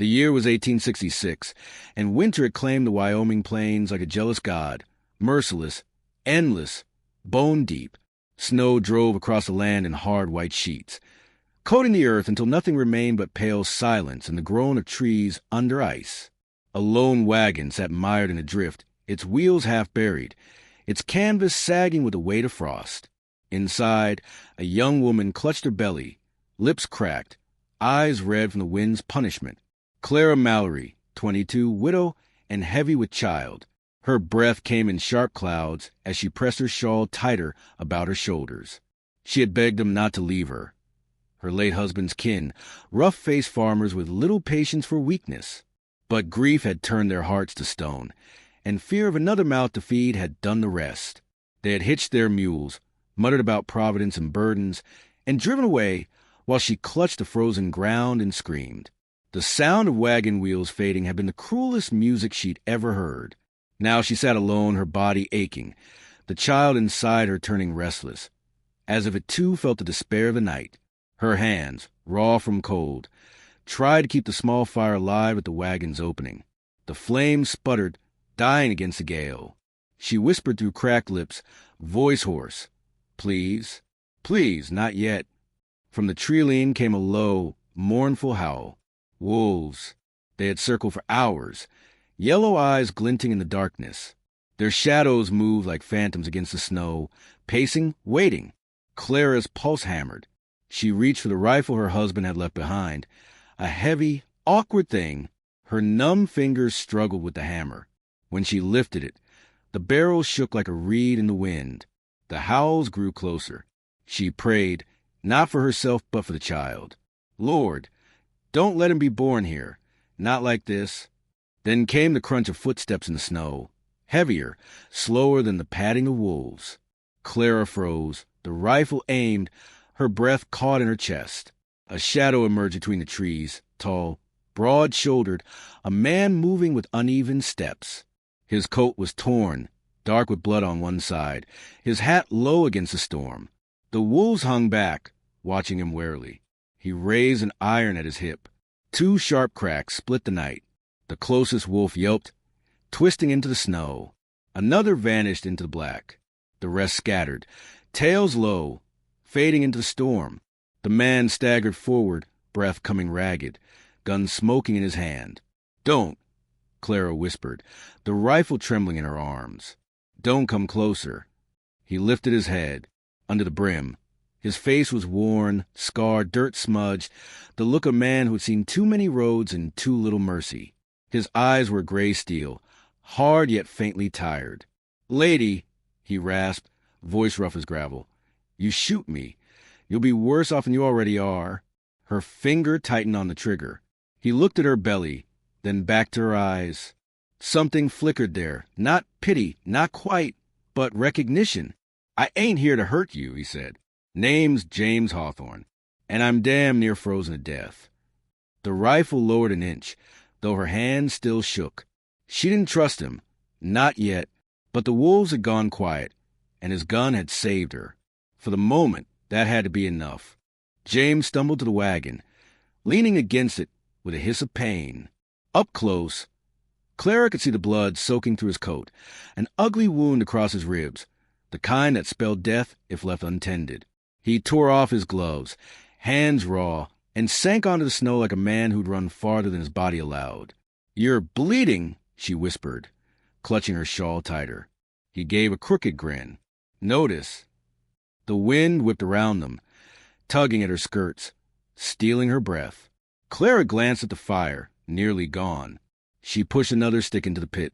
The year was 1866, and winter had claimed the Wyoming plains like a jealous god, merciless, endless, bone-deep. Snow drove across the land in hard white sheets, coating the earth until nothing remained but pale silence and the groan of trees under ice. A lone wagon sat mired in a drift, its wheels half buried, its canvas sagging with the weight of frost. Inside, a young woman clutched her belly, lips cracked, eyes red from the wind's punishment. Clara Mallory, 22, widow, and heavy with child. Her breath came in sharp clouds as she pressed her shawl tighter about her shoulders. She had begged him not to leave her. Her late husband's kin, rough-faced farmers with little patience for weakness. But grief had turned their hearts to stone, and fear of another mouth to feed had done the rest. They had hitched their mules, muttered about providence and burdens, and driven away while she clutched the frozen ground and screamed. The sound of wagon wheels fading had been the cruelest music she'd ever heard. Now she sat alone, her body aching, the child inside her turning restless, as if it too felt the despair of the night. Her hands, raw from cold, tried to keep the small fire alive at the wagon's opening. The flames sputtered, dying against the gale. She whispered through cracked lips, voice hoarse, "Please, please, not yet." From the tree-line came a low, mournful howl. Wolves. They had circled for hours, yellow eyes glinting in the darkness. Their shadows moved like phantoms against the snow, pacing, waiting. Clara's pulse hammered. She reached for the rifle her husband had left behind. A heavy, awkward thing. Her numb fingers struggled with the hammer. When she lifted it, the barrel shook like a reed in the wind. The howls grew closer. She prayed, not for herself but for the child. "Lord, don't let him be born here. Not like this." Then came the crunch of footsteps in the snow, heavier, slower than the padding of wolves. Clara froze, the rifle aimed, her breath caught in her chest. A shadow emerged between the trees, tall, broad-shouldered, a man moving with uneven steps. His coat was torn, dark with blood on one side, his hat low against the storm. The wolves hung back, watching him warily. He raised an iron at his hip. Two sharp cracks split the night. The closest wolf yelped, twisting into the snow. Another vanished into the black. The rest scattered, tails low, fading into the storm. The man staggered forward, breath coming ragged, gun smoking in his hand. "Don't," Clara whispered, the rifle trembling in her arms. "Don't come closer." He lifted his head, under the brim. His face was worn, scarred, dirt-smudged, the look of a man who had seen too many roads and too little mercy. His eyes were gray steel, hard yet faintly tired. "Lady," he rasped, voice rough as gravel, "you shoot me. You'll be worse off than you already are." Her finger tightened on the trigger. He looked at her belly, then back to her eyes. Something flickered there, not pity, not quite, but recognition. "I ain't here to hurt you," he said. "Name's James Hawthorne, and I'm damn near frozen to death." The rifle lowered an inch, though her hand still shook. She didn't trust him, not yet, but the wolves had gone quiet, and his gun had saved her. For the moment, that had to be enough. James stumbled to the wagon, leaning against it with a hiss of pain. Up close, Clara could see the blood soaking through his coat, an ugly wound across his ribs, the kind that spelled death if left untended. He tore off his gloves, hands raw, and sank onto the snow like a man who'd run farther than his body allowed. "You're bleeding," she whispered, clutching her shawl tighter. He gave a crooked grin. "Notice." The wind whipped around them, tugging at her skirts, stealing her breath. Clara glanced at the fire, nearly gone. She pushed another stick into the pit,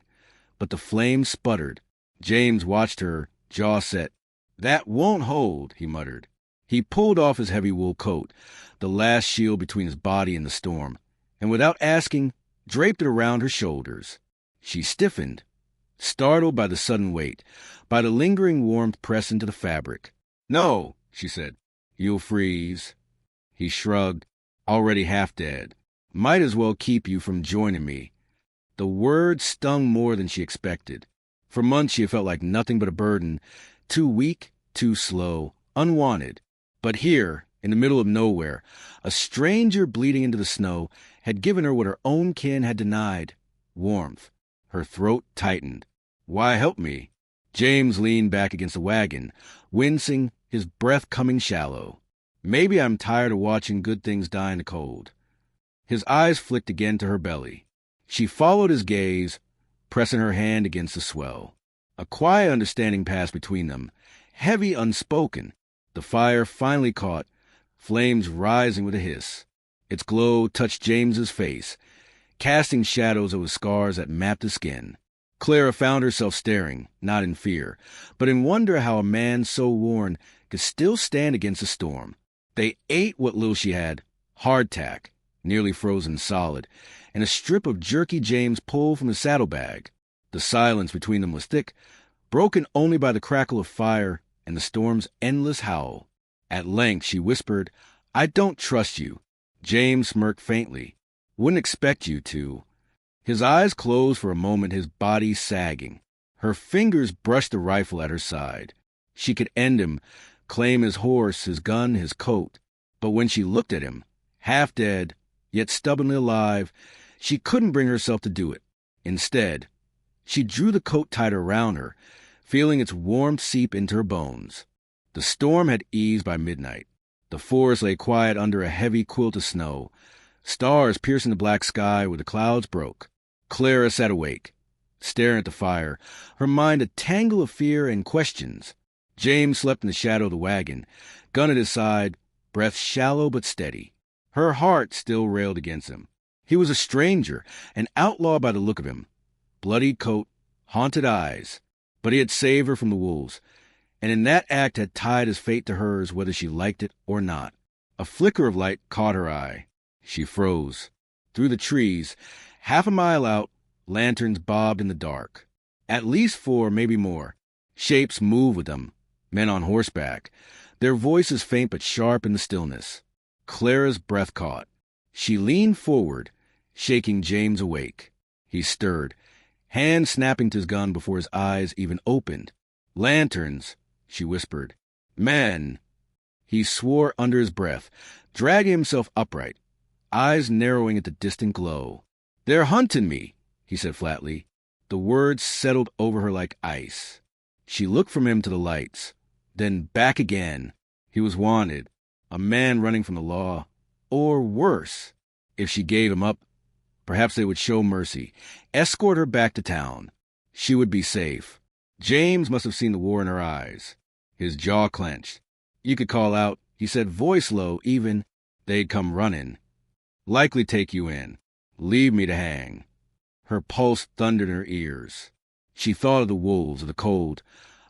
but the flame sputtered. James watched her, jaw set. "That won't hold," he muttered. He pulled off his heavy wool coat, the last shield between his body and the storm, and without asking, draped it around her shoulders. She stiffened, startled by the sudden weight, by the lingering warmth pressed into the fabric. "No," she said. "You'll freeze." He shrugged, already half dead. "Might as well keep you from joining me." The word stung more than she expected. For months she had felt like nothing but a burden, too weak, too slow, unwanted. But here, in the middle of nowhere, a stranger bleeding into the snow, had given her what her own kin had denied: warmth. Her throat tightened. "Why help me?" James leaned back against the wagon, wincing, his breath coming shallow. "Maybe I'm tired of watching good things die in the cold." His eyes flicked again to her belly. She followed his gaze, pressing her hand against the swell. A quiet understanding passed between them, heavy, unspoken. The fire finally caught, flames rising with a hiss. Its glow touched James's face, casting shadows over scars that mapped the skin. Clara found herself staring, not in fear, but in wonder how a man so worn could still stand against a storm. They ate what little she had: hardtack, nearly frozen solid, and a strip of jerky James pulled from the saddlebag. The silence between them was thick, broken only by the crackle of fire and the storm's endless howl. At length she whispered, "I don't trust you." James smirked faintly. "Wouldn't expect you to." His eyes closed for a moment, his body sagging. Her fingers brushed the rifle at her side. She could end him, claim his horse, his gun, his coat. But when she looked at him, half dead, yet stubbornly alive, she couldn't bring herself to do it. Instead, she drew the coat tighter around her, feeling its warmth seep into her bones. The storm had eased by midnight. The forest lay quiet under a heavy quilt of snow, stars piercing the black sky where the clouds broke. Clara sat awake, staring at the fire, her mind a tangle of fear and questions. James slept in the shadow of the wagon, gun at his side, breath shallow but steady. Her heart still railed against him. He was a stranger, an outlaw by the look of him. Bloodied coat, haunted eyes. But he had saved her from the wolves, and in that act had tied his fate to hers whether she liked it or not. A flicker of light caught her eye. She froze. Through the trees, half a mile out, lanterns bobbed in the dark. At least 4, maybe more. Shapes moved with them, men on horseback, their voices faint but sharp in the stillness. Clara's breath caught. She leaned forward, shaking James awake. He stirred, hand snapping to his gun before his eyes even opened. "Lanterns," she whispered. "Men." He swore under his breath, dragging himself upright, eyes narrowing at the distant glow. "They're hunting me," he said flatly. The words settled over her like ice. She looked from him to the lights, then back again. He was wanted, a man running from the law, or worse. If she gave him up, perhaps they would show mercy, escort her back to town. She would be safe. James must have seen the war in her eyes. His jaw clenched. "You could call out," he said, voice low, even. "They'd come running. Likely take you in. Leave me to hang." Her pulse thundered in her ears. She thought of the wolves, of the cold,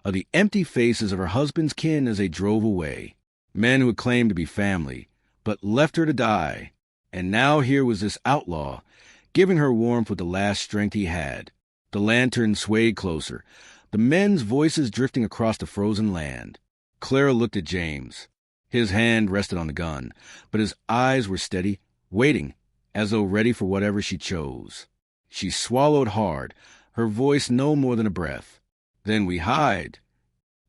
of the empty faces of her husband's kin as they drove away. Men who had claimed to be family, but left her to die. And now here was this outlaw, giving her warmth with the last strength he had. The lantern swayed closer, the men's voices drifting across the frozen land. Clara looked at James. His hand rested on the gun, but his eyes were steady, waiting, as though ready for whatever she chose. She swallowed hard, her voice no more than a breath. "Then we hide."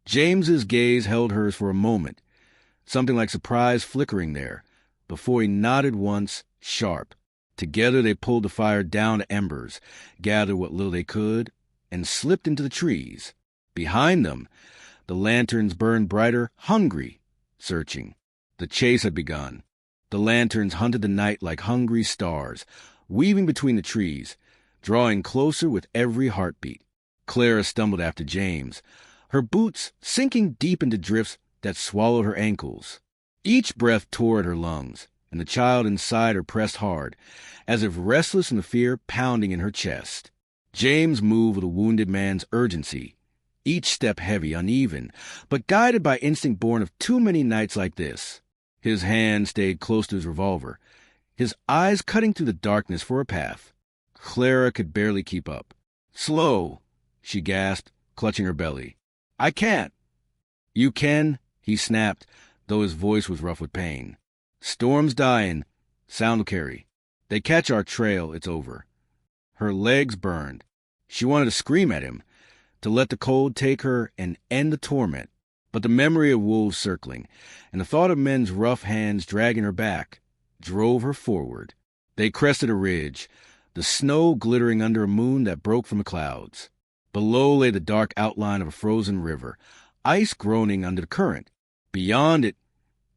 James's gaze held hers for a moment, something like surprise flickering there, before he nodded once, sharp. Together they pulled the fire down to embers, gathered what little they could, and slipped into the trees. Behind them, the lanterns burned brighter, hungry, searching. The chase had begun. The lanterns hunted the night like hungry stars, weaving between the trees, drawing closer with every heartbeat. Clara stumbled after James, her boots sinking deep into drifts that swallowed her ankles. Each breath tore at her lungs, and the child inside her pressed hard, as if restless in the fear pounding in her chest. James moved with a wounded man's urgency, each step heavy, uneven, but guided by instinct born of too many nights like this. His hand stayed close to his revolver, his eyes cutting through the darkness for a path. Clara could barely keep up. "Slow," she gasped, clutching her belly. "I can't." "You can," he snapped, though his voice was rough with pain. "Storm's dying. Sound will carry. They catch our trail, it's over." Her legs burned. She wanted to scream at him, to let the cold take her and end the torment. But the memory of wolves circling, and the thought of men's rough hands dragging her back, drove her forward. They crested a ridge, the snow glittering under a moon that broke from the clouds. Below lay the dark outline of a frozen river, ice groaning under the current. Beyond it,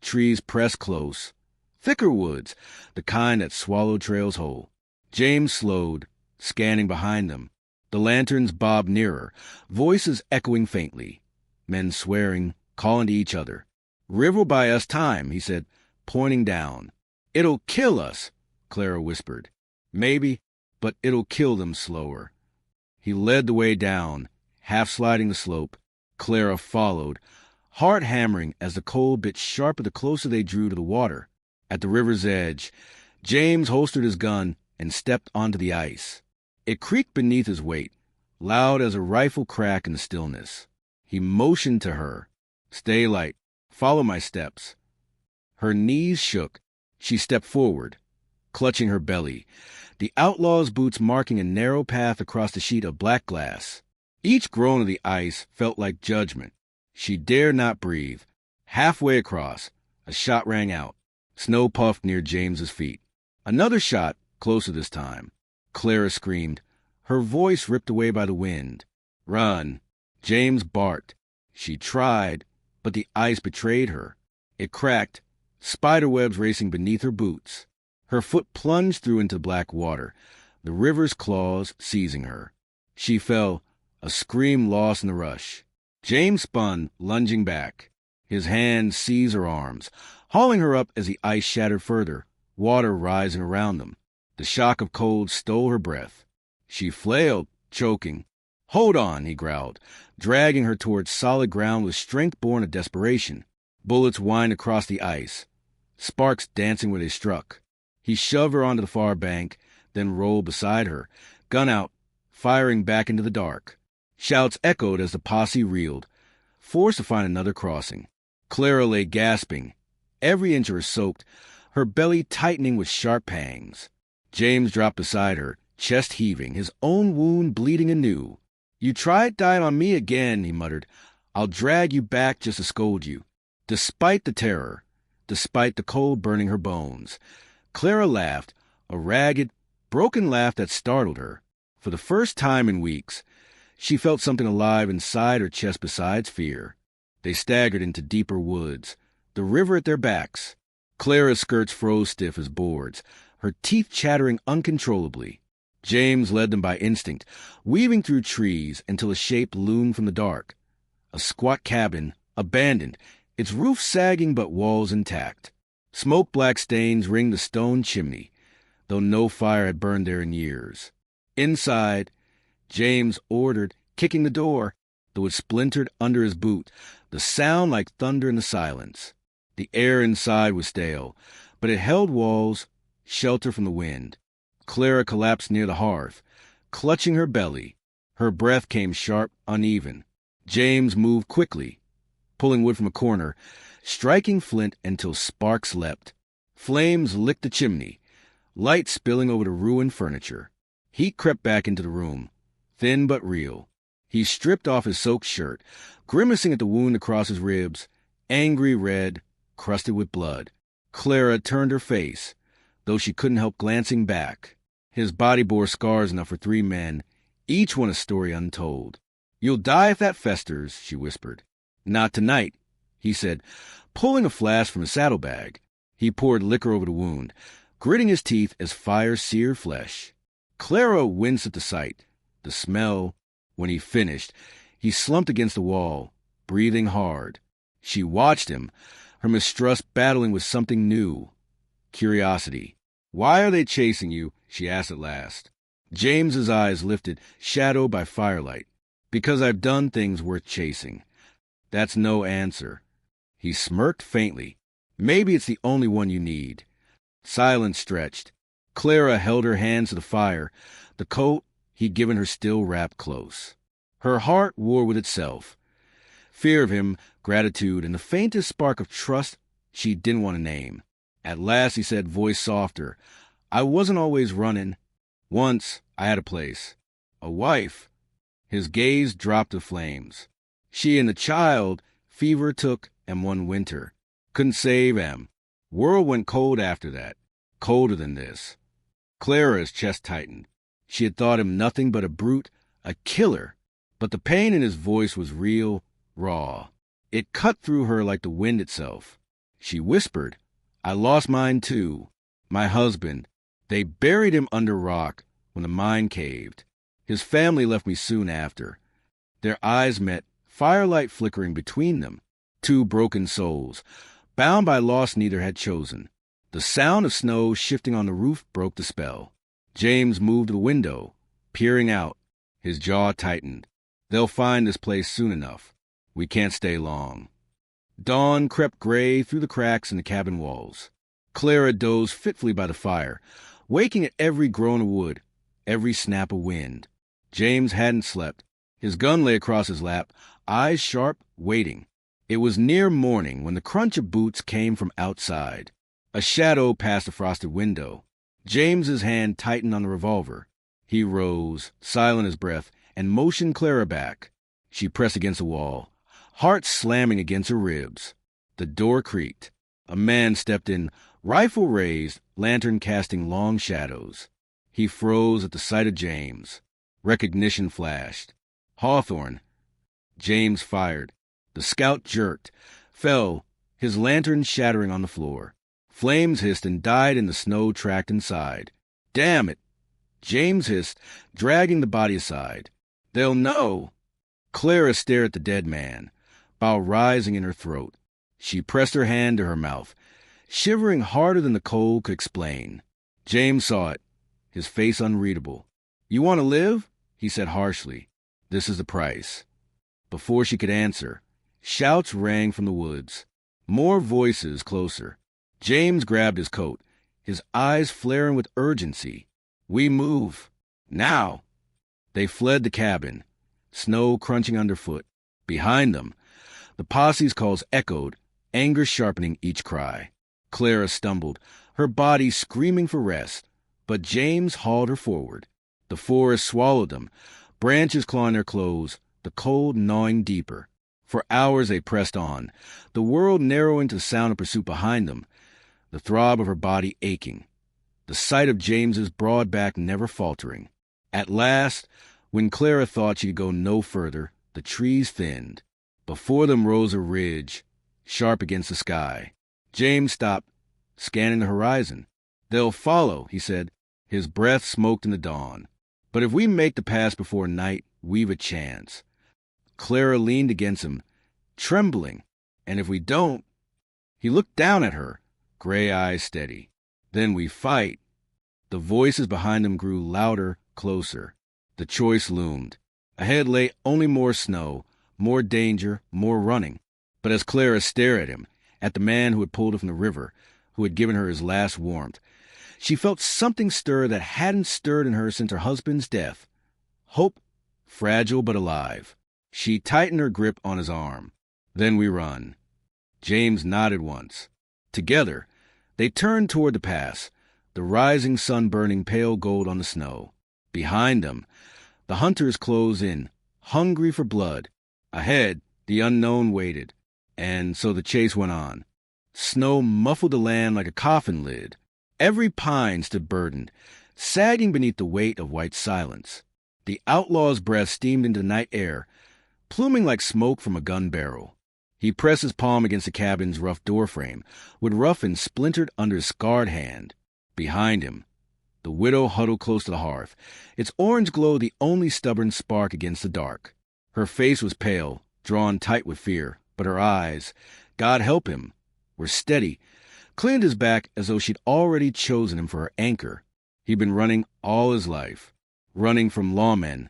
trees pressed close. Thicker woods, the kind that swallow trails whole. James slowed, scanning behind them. The lanterns bobbed nearer, voices echoing faintly. Men swearing, calling to each other. "River will buy us time," he said, pointing down. "It'll kill us," Clara whispered. "Maybe, but it'll kill them slower." He led the way down, half sliding the slope. Clara followed, heart hammering as the cold bit sharper the closer they drew to the water. At the river's edge, James holstered his gun and stepped onto the ice. It creaked beneath his weight, loud as a rifle crack in the stillness. He motioned to her. "Stay light. Follow my steps." Her knees shook. She stepped forward, clutching her belly, the outlaw's boots marking a narrow path across the sheet of black glass. Each groan of the ice felt like judgment. She dared not breathe. Halfway across, a shot rang out. Snow puffed near James's feet. Another shot, closer this time. Clara screamed, her voice ripped away by the wind. "Run!" James barked. She tried, but the ice betrayed her. It cracked, spiderwebs racing beneath her boots. Her foot plunged through into black water, the river's claws seizing her. She fell, a scream lost in the rush. James spun, lunging back. His hands seized her arms, hauling her up as the ice shattered further, water rising around them. The shock of cold stole her breath. She flailed, choking. "Hold on," he growled, dragging her towards solid ground with strength born of desperation. Bullets whined across the ice, sparks dancing where they struck. He shoved her onto the far bank, then rolled beside her, gun out, firing back into the dark. Shouts echoed as the posse reeled, forced to find another crossing. Clara lay gasping, every inch of her soaked, her belly tightening with sharp pangs. James dropped beside her, chest heaving, his own wound bleeding anew. "You tried dying on me again," he muttered. "I'll drag you back just to scold you." Despite the terror, despite the cold burning her bones, Clara laughed, a ragged, broken laugh that startled her. For the first time in weeks, she felt something alive inside her chest besides fear. They staggered into deeper woods, the river at their backs. Clara's skirts froze stiff as boards, her teeth chattering uncontrollably. James led them by instinct, weaving through trees until a shape loomed from the dark. A squat cabin, abandoned, its roof sagging but walls intact. Smoke-black stains ringed the stone chimney, though no fire had burned there in years. Inside, James ordered, kicking the door, though it splintered under his boot, the sound like thunder in the silence. The air inside was stale, but it held walls, shelter from the wind. Clara collapsed near the hearth, clutching her belly. Her breath came sharp, uneven. James moved quickly, pulling wood from a corner, striking flint until sparks leapt. Flames licked the chimney, light spilling over the ruined furniture. Heat crept back into the room, thin but real. He stripped off his soaked shirt, grimacing at the wound across his ribs, angry red, crusted with blood. Clara turned her face, though she couldn't help glancing back. His body bore scars enough for 3 men, each one a story untold. "You'll die if that festers," she whispered. "Not tonight," he said, pulling a flask from his saddlebag. He poured liquor over the wound, gritting his teeth as fire seared flesh. Clara winced at the sight, the smell. When he finished, he slumped against the wall, breathing hard. She watched him, her mistrust battling with something new. Curiosity. "Why are they chasing you?" she asked at last. James's eyes lifted, shadowed by firelight. "Because I've done things worth chasing." "That's no answer." He smirked faintly. "Maybe it's the only one you need." Silence stretched. Clara held her hands to the fire, the coat he'd given her still wrapped close. Her heart war with itself. Fear of him, gratitude, and the faintest spark of trust she didn't want to name. At last he said, voice softer, "I wasn't always running. Once I had a place. A wife." His gaze dropped to flames. "She and the child fever took and one winter. Couldn't save em. World went cold after that. Colder than this." Clara's chest tightened. She had thought him nothing but a brute, a killer, but the pain in his voice was real, raw. It cut through her like the wind itself. She whispered, "I lost mine too. My husband. They buried him under rock when the mine caved. His family left me soon after." Their eyes met, firelight flickering between them. Two broken souls, bound by loss neither had chosen. The sound of snow shifting on the roof broke the spell. James moved to the window, peering out. His jaw tightened. They'll find this place soon enough. We can't stay long. Dawn crept gray through the cracks in the cabin walls. Clara dozed fitfully by the fire, waking at every groan of wood, every snap of wind. James hadn't slept. His gun lay across his lap, eyes sharp, waiting. It was near morning when the crunch of boots came from outside. A shadow passed the frosted window. James's hand tightened on the revolver. He rose, silent as breath, and motioned Clara back. She pressed against the wall, heart slamming against her ribs. The door creaked. A man stepped in, rifle raised, lantern casting long shadows. He froze at the sight of James. Recognition flashed. Hawthorne. James fired. The scout jerked, fell, his lantern shattering on the floor. Flames hissed and died in the snow tracked inside. "Damn it!" James hissed, dragging the body aside. "They'll know." Clara stared at the dead man, bile rising in her throat. She pressed her hand to her mouth, shivering harder than the cold could explain. James saw it, his face unreadable. "You want to live?" he said harshly. "This is the price." Before she could answer, shouts rang from the woods. More voices closer. James grabbed his coat, his eyes flaring with urgency. "We move. Now." They fled the cabin, snow crunching underfoot. Behind them, the posse's calls echoed, anger sharpening each cry. Clara stumbled, her body screaming for rest, but James hauled her forward. The forest swallowed them, branches clawing their clothes, the cold gnawing deeper. For hours they pressed on, the world narrowing to the sound of pursuit behind them, the throb of her body aching, the sight of James's broad back never faltering. At last, when Clara thought she could go no further, the trees thinned. Before them rose a ridge, sharp against the sky. James stopped, scanning the horizon. "They'll follow," he said. His breath smoked in the dawn. "But if we make the pass before night, we've a chance." Clara leaned against him, trembling. "And if we don't—" He looked down at her, gray eyes steady. "Then we fight." The voices behind them grew louder, closer. The choice loomed. Ahead lay only more snow, more danger, more running. But as Clara stared at him, at the man who had pulled her from the river, who had given her his last warmth, she felt something stir that hadn't stirred in her since her husband's death. Hope, fragile but alive. She tightened her grip on his arm. "Then we run." James nodded once. Together, they turned toward the pass, the rising sun burning pale gold on the snow. Behind them, the hunters closed in, hungry for blood. Ahead, the unknown waited, and so the chase went on. Snow muffled the land like a coffin lid. Every pine stood burdened, sagging beneath the weight of white silence. The outlaw's breath steamed into the night air, pluming like smoke from a gun barrel. He pressed his palm against the cabin's rough doorframe, with roughened splintered under his scarred hand. Behind him, the widow huddled close to the hearth, its orange glow the only stubborn spark against the dark. Her face was pale, drawn tight with fear, but her eyes, God help him, were steady, cleaned his back as though she'd already chosen him for her anchor. He'd been running all his life, running from lawmen,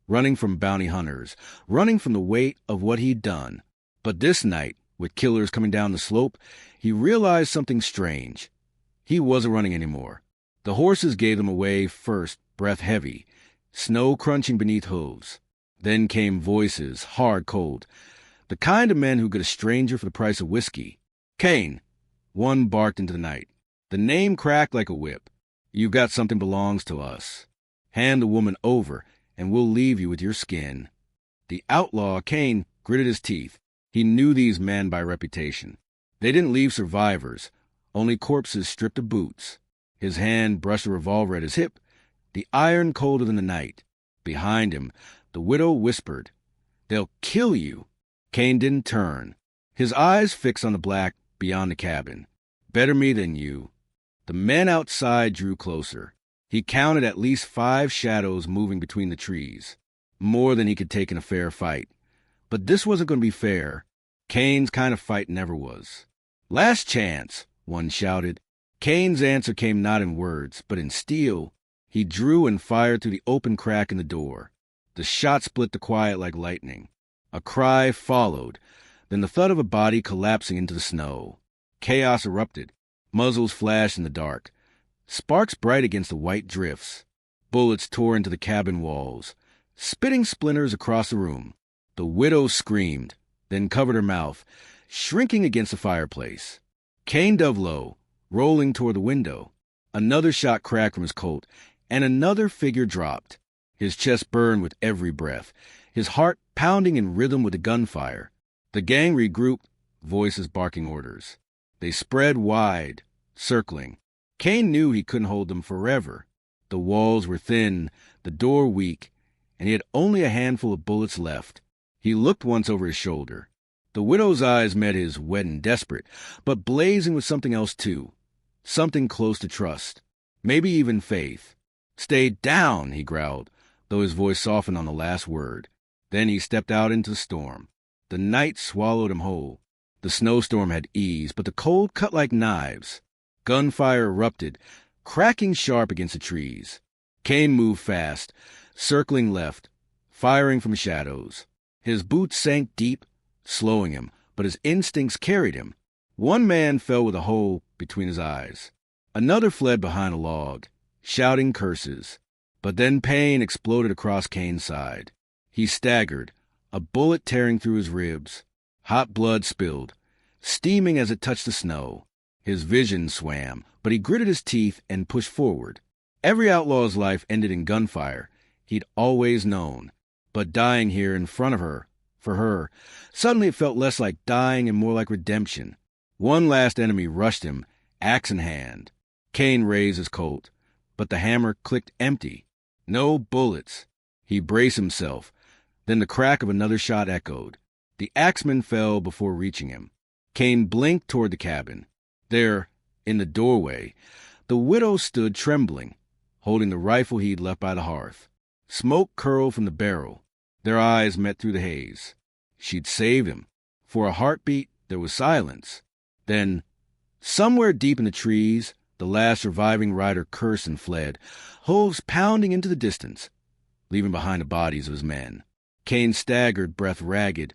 running from bounty hunters, running from the weight of what he'd done. But this night, with killers coming down the slope, he realized something strange. He wasn't running anymore. The horses gave them away first, breath heavy, snow crunching beneath hooves. Then came voices, hard, cold, the kind of men who get a stranger for the price of whiskey. "Kane," one barked into the night. The name cracked like a whip. "You've got something belongs to us. Hand the woman over, and we'll leave you with your skin." The outlaw, Kane, gritted his teeth. He knew these men by reputation. They didn't leave survivors, only corpses stripped of boots. His hand brushed a revolver at his hip, the iron colder than the night. Behind him, the widow whispered, "They'll kill you." Kane didn't turn, his eyes fixed on the black beyond the cabin. "Better me than you." The men outside drew closer. He counted at least 5 shadows moving between the trees, more than he could take in a fair fight. But this wasn't going to be fair. Kane's kind of fight never was. "Last chance," one shouted. Kane's answer came not in words, but in steel. He drew and fired through the open crack in the door. The shot split the quiet like lightning. A cry followed, then the thud of a body collapsing into the snow. Chaos erupted. Muzzles flashed in the dark. Sparks bright against the white drifts. Bullets tore into the cabin walls, spitting splinters across the room. The widow screamed, then covered her mouth, shrinking against the fireplace. Kane dove low, rolling toward the window. Another shot cracked from his coat, and another figure dropped. His chest burned with every breath, his heart pounding in rhythm with the gunfire. The gang regrouped, voices barking orders. They spread wide, circling. Kane knew he couldn't hold them forever. The walls were thin, the door weak, and he had only a handful of bullets left. He looked once over his shoulder. The widow's eyes met his, wet and desperate, but blazing with something else too. Something close to trust, maybe even faith. "Stay down," he growled, though his voice softened on the last word. Then he stepped out into the storm. The night swallowed him whole. The snowstorm had eased, but the cold cut like knives. Gunfire erupted, cracking sharp against the trees. Kane moved fast, circling left, firing from shadows. His boots sank deep, slowing him, but his instincts carried him. One man fell with a hole between his eyes. Another fled behind a log, shouting curses. But then pain exploded across Kane's side. He staggered, a bullet tearing through his ribs. Hot blood spilled, steaming as it touched the snow. His vision swam, but he gritted his teeth and pushed forward. Every outlaw's life ended in gunfire, he'd always known. But dying here in front of her, for her, suddenly it felt less like dying and more like redemption. One last enemy rushed him, axe in hand. Kane raised his Colt, but the hammer clicked empty. No bullets. He braced himself. Then the crack of another shot echoed. The axeman fell before reaching him. Kane blinked toward the cabin. There, in the doorway, the widow stood trembling, holding the rifle he'd left by the hearth. Smoke curled from the barrel. Their eyes met through the haze. She'd saved him. For a heartbeat, there was silence. Then, somewhere deep in the trees, the last surviving rider cursed and fled, hooves pounding into the distance, leaving behind the bodies of his men. Kane staggered, breath ragged,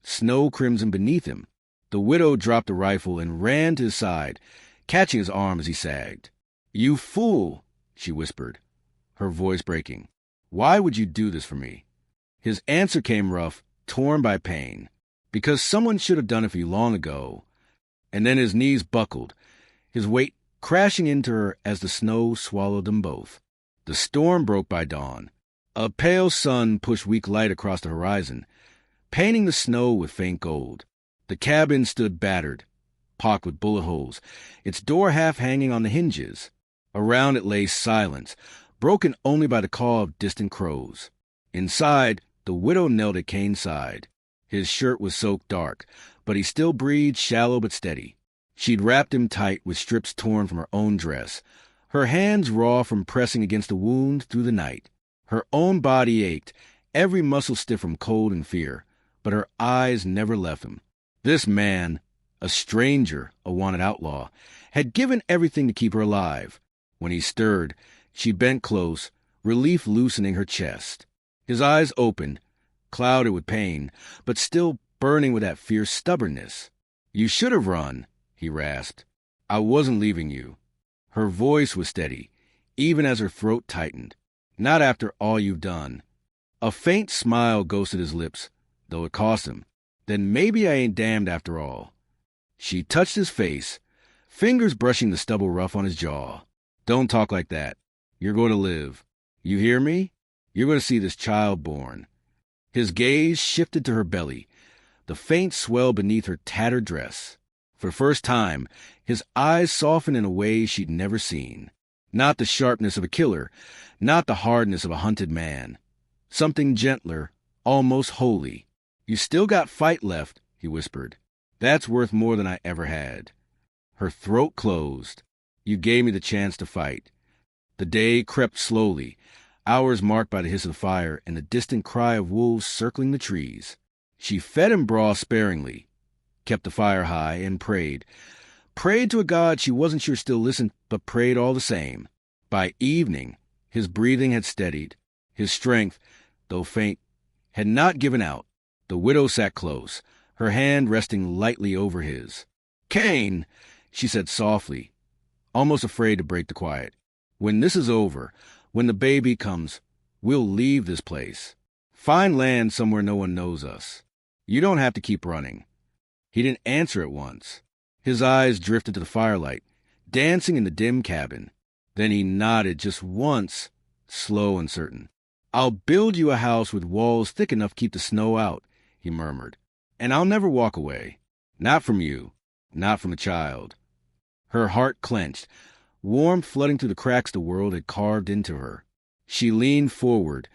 snow crimson beneath him. The widow dropped the rifle and ran to his side, catching his arm as he sagged. "You fool," she whispered, her voice breaking. "Why would you do this for me?" His answer came rough, torn by pain. "Because someone should have done it for you long ago." And then his knees buckled, his weight crashing into her as the snow swallowed them both. The storm broke by dawn. A pale sun pushed weak light across the horizon, painting the snow with faint gold. The cabin stood battered, pocked with bullet holes, its door half hanging on the hinges. Around it lay silence, broken only by the call of distant crows. Inside, the widow knelt at Kane's side. His shirt was soaked dark, but he still breathed shallow but steady. She'd wrapped him tight with strips torn from her own dress, her hands raw from pressing against the wound through the night. Her own body ached, every muscle stiff from cold and fear, but her eyes never left him. This man, a stranger, a wanted outlaw, had given everything to keep her alive. When he stirred, she bent close, relief loosening her chest. His eyes opened, clouded with pain, but still burning with that fierce stubbornness. "You should have run," he rasped. "I wasn't leaving you." Her voice was steady, even as her throat tightened. "Not after all you've done." A faint smile ghosted his lips, though it cost him. "Then maybe I ain't damned after all." She touched his face, fingers brushing the stubble rough on his jaw. "Don't talk like that. You're going to live. You hear me? You're going to see this child born." His gaze shifted to her belly, the faint swell beneath her tattered dress. For the first time, his eyes softened in a way she'd never seen. Not the sharpness of a killer, not the hardness of a hunted man. Something gentler, almost holy. "You still got fight left," he whispered. "That's worth more than I ever had." Her throat closed. "You gave me the chance to fight." The day crept slowly, hours marked by the hiss of the fire and the distant cry of wolves circling the trees. She fed him broth sparingly, kept the fire high, and prayed. Prayed to a God she wasn't sure still listened, but prayed all the same. By evening, his breathing had steadied. His strength, though faint, had not given out. The widow sat close, her hand resting lightly over his. "Cain," she said softly, almost afraid to break the quiet. "When this is over, when the baby comes, we'll leave this place. Find land somewhere no one knows us. You don't have to keep running." He didn't answer at once. His eyes drifted to the firelight, dancing in the dim cabin. Then he nodded just once, slow and certain. "I'll build you a house with walls thick enough to keep the snow out," he murmured. "And I'll never walk away. Not from you. Not from a child." Her heart clenched, warmth flooding through the cracks the world had carved into her. She leaned forward,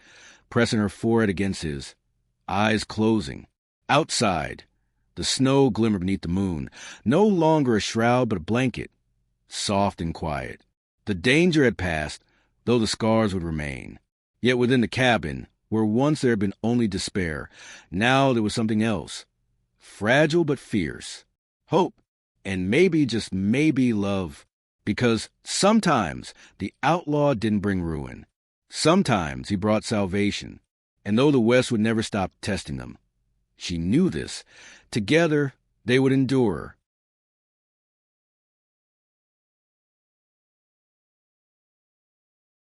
pressing her forehead against his, eyes closing. Outside, the snow glimmered beneath the moon, no longer a shroud but a blanket, soft and quiet. The danger had passed, though the scars would remain. Yet within the cabin, where once there had been only despair, now there was something else, fragile but fierce. Hope, and maybe, just maybe, love. Because sometimes the outlaw didn't bring ruin. Sometimes he brought salvation. And though the West would never stop testing them, she knew this. Together, they would endure.